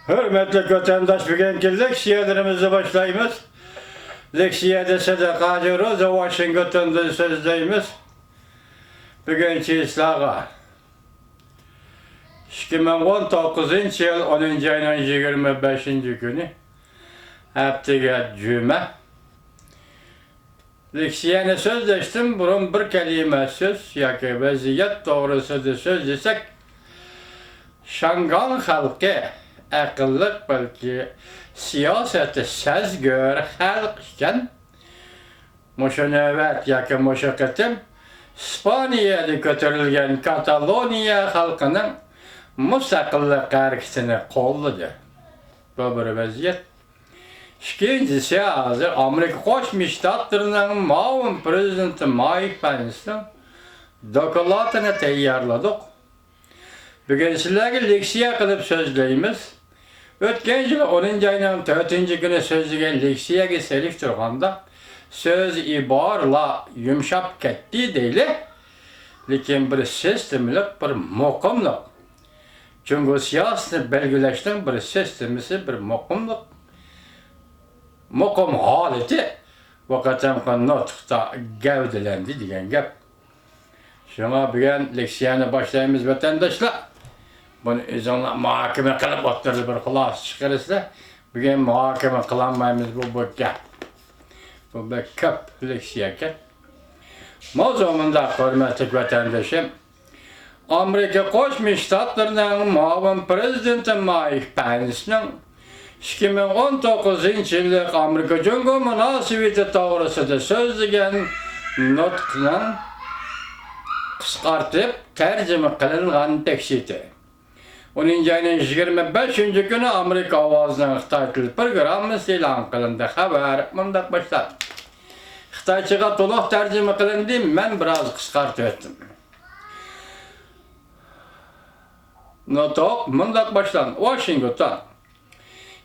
Hürmetli vatandaş, bugünkü leksiyalarımızı başlayımız. Leksiya dese de Kadir Roza Washington'da sözdeyimiz. Bugünkü islaha 2019 yıl 10. ayının 25. günü haftaga cuma. Leksiyani sözleştim. Burun bir kelime söz yoki vaziyat to'g'risida so'zlasak, Şangan halkı akıllık belki siyaseti sezgör halk iken Moşu nöbet yoki moşu qitim İspaniyada götürülgen Kataloniya halkının mustaqillik hareketini qo'lladi. Bu bir vaziyat. İkincisi hozir Amerika Qo'shma Shtatlarining muavin prezidenti Mike Pence'ning dokladini tayyorladik. Bugün sizlarga leksiya qilib so'zlaymiz. O'tgan yil 10 ayning 4 kuni so'zlagan leksiyaga selif turganda söz iborla yumshab ketdi deyli. Lekin bir sistemlik, bir muqimlik. Çünkü siyosatni belgilashning bir sistemisi, bir muqimlik. Muqim holati vaqatamqa nutqda gavdalandi degan gap. Shunga bugun leksiyani boshlaymiz vatandoshlar. Buni o'zinglar muhokama qilib o'tirib bir xulosa chiqarasizlar. Bugun muhokama qilolmaymiz bu gap. Bu bir ko'p leksiya ekan. Mavzumunda hurmatli vatandoshim, Amerika Qo'shma Shtatlarining muavin prezidenti Mike Pence'ning 2019 yillik Amerika Jungo munosabati to'g'risida so'zlagan nutqini qisqartib tarjima qilingan teksti. 10 ayning 25 kuni Amerika ovozining Xitoy tili programmasi e'lon qilindi. Xabar bunday boshlanadi. Xitoychaga to'liq tarjima qilindi, men biroz qisqartib o'tdim. Nutq bunday boshlanadi. Washington.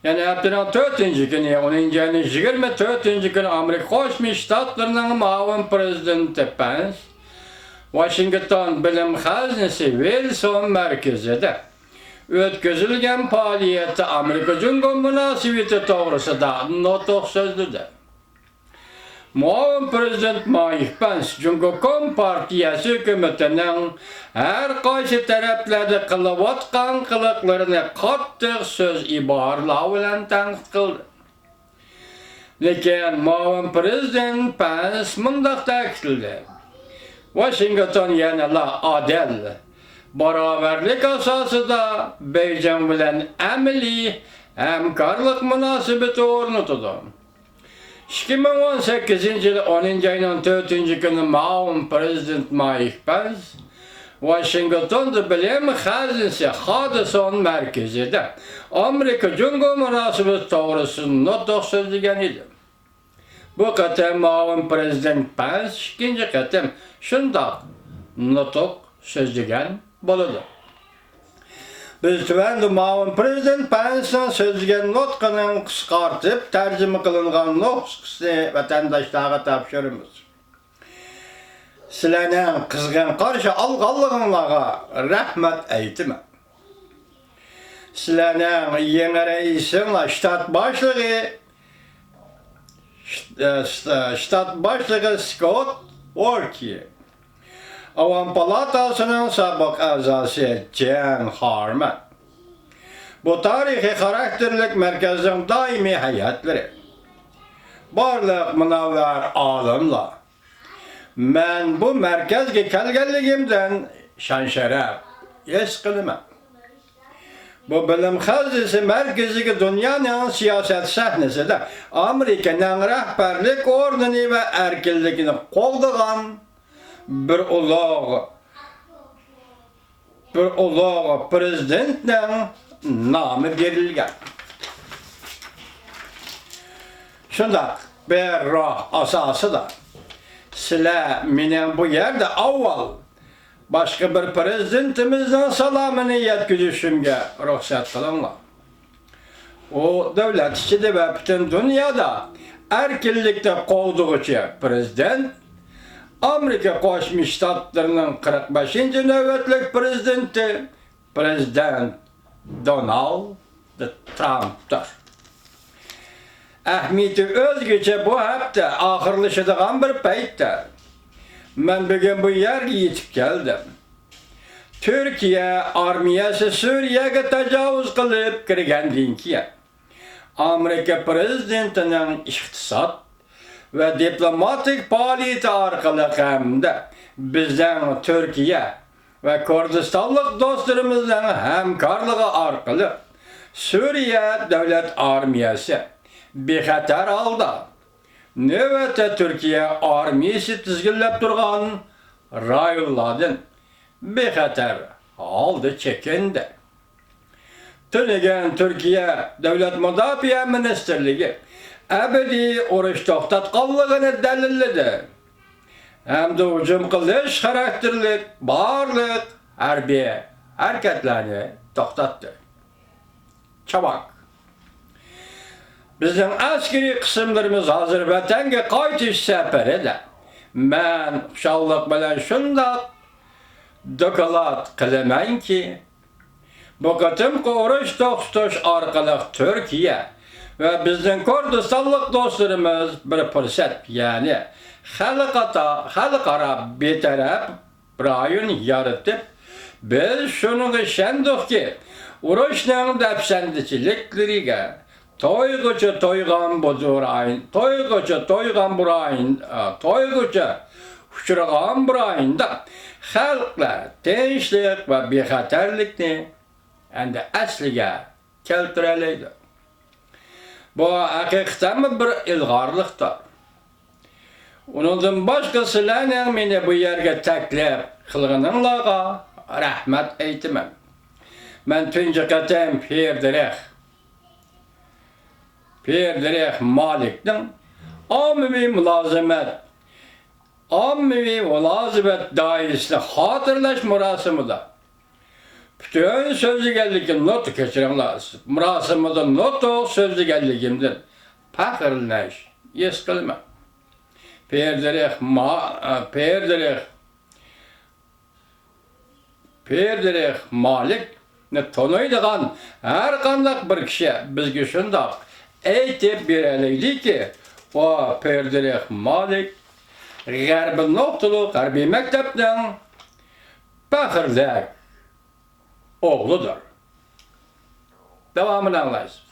Yani haftanın 4. günü, 10. ayının 24. günü Amerika Qo'shma Shtatlarining muavin prezidenti Pence, Washington bilim xazinasi Wilson markazida o'tkazilgan faoliyatda Amerika Jungo munosabati to'g'risida nutq so'zladi. Muavin prezident Mike Pence, Jungo Kompartiyasi hukumatining har qaysi taraflarda qilayotgan qiliqlarini qattiq so'z iboralar bilan tanqid qildi. Lekin muavin prezident Pence mundaq ta'kidladi. Washington yanada adil, barobarlik asosida Beijing bilan amaliy hamkorlik munosabati o'rnatdi. 2018 yılı 10. ayının 4. günü muavin prezident Mike Pence, Washington'da bilim xazinasi Hudson markazida Amerika Jungo munosabati to'g'risida nutq so'zlagan edi. Bu qatam muavin prezident Pence ikinci qatam shundoq nutq so'zlagan bo'ladi. Biz tuvandı muavin prezident Pence'nin so'zlagan nutqining qisqartib tarjima qilingan nusxasini vatandoshlarga topshiramiz. Sizlarning qizg'in qarshi olganligingizga rahmat aytaman. Sizlarning yangi raisinglar shtat boshlig'i Scott Walker, Avam Palatası'nın sabık a'zosi Jan Harman. Bu tarihi karakterlik merkezin daimi hayatları. Barliq munavvar olimlar. Men bu merkezga kelganligimdan shon-sharaf his qilaman. Bu bilim xazinasi markaziga dunyoning siyosat sahnasida Amerikaning rahbarlik o'rnini va erkinligini qo'llagan bir ulug' prezidentning nomi berilgan. Shundoq bir roh asosida sizlar mening bu yerda avval boshqa bir prezidentimizning salomini yetkazishimga ruxsat qilinglar. U davlat ichida va butun dunyoda erkinlikda qo'g'dug'uchi prezident, Amerika Qo'shma Shtatlarining 45. navbatlik prezidenti Prezident Donald Trump'tır. Ahmeti özgece bu hafta ahırlaşıdığan bir paytdır. Ben bugün bu yerge yetip geldim. Türkiye armiyası Suriye'ye tecavüz kılıp kirgendiğin ki, Amerika prezidentinin iktisat ve diplomatik faaliyeti arkalı hamda bizden Türkiye ve Kurdistanlık dostlarımızdan hemkarlığı arkalı Suriye devlet armiyası bir xatar aldı. Növbette Türkiye armiyası tizginlep durgan rayonlardan bir xatar aldı çekindi. Tünegen Türkiye Devlet Müdafiə Ministerliği ebedi oruç toxtatqanlığını delilledi. Hem de hücum qilish karakterlik barlık harbiy hareketlerini toxtattı. Çabuk. Bizim askeri kısımlarımız hazır vatanga qaytish safarida. Men xushallik bilan shundoq doklad qilaman ki, bu qatımki oruç toxtatish orqali Türkiye ve bizden Kurdistonlik dostlarımız bir fırsat, yani xalqaro betaraf rayon yaratıp biz şunu işendik ki urushning dafsandichiliklariga toygucha toygan bozorayın, toygucha toygan burayın, toygucha uçurgan burayında xalqlar tinchlik ve bexatarlikni endi asliga keltireleydi. Bu hakikaten bir ilgarlıktır. Ondan başkasılarla meni bu yerge taklif kılgınınlaga rahmet eytimem. Ben tünce katem Pirdirek Malik'ten ammi mülazimet dairesinde hatırlaş murasimida. Bütün sözlügellikim notu keçirenler. Murasimida notu sözlügellikimden fakirlaş, yes kılma. Pirdirek Malik ne tanıydıgan her kandak bir kişi bizge şundak eytip bereleydi ki o Pirdirek Malik Garbi noktulu Garbi mektepten fakirlik oğludur. Devamını anlayız.